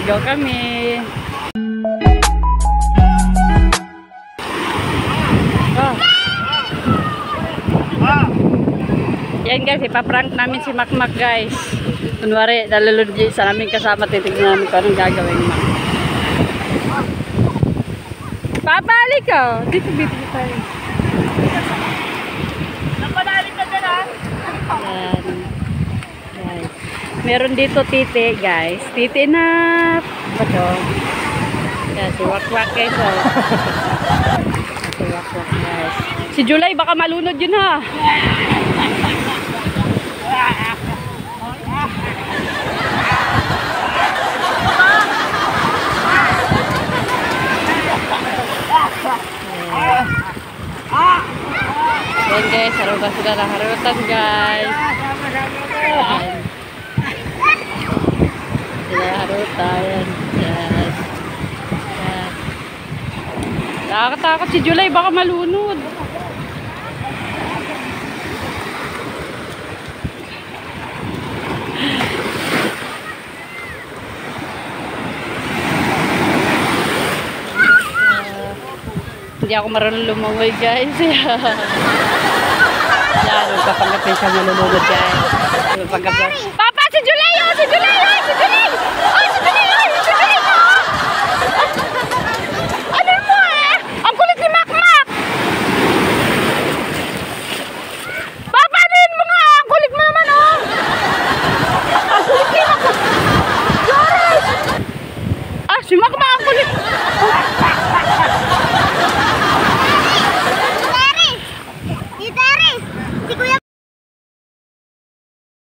Go kami. Oh. Yan guys, ipaprank namin si Makmak guys. Kunwari, nalulod sa namin kasama, titignan namin kung anong gagawin mo. Papalik ka! Dito, bibili tayo. Napanalig ka dyan ha? Yan. Guys. Meron dito titi guys. Titi na bato. Yan, si Wakwak guys. Oh. Si Wakwak guys. Si July baka malunod yun ha. Yan guys, harutan sila ng harutan guys. Yan. Sila harutan. Yan. Yan. Nakakatakot si July, baka malunod. Hindi ako marunong lumangoy guys. Yan, magpapanggapin siya malulunod guys. Magpapanggapin. Papa, si July! Oh! Si July! Oh! Si July!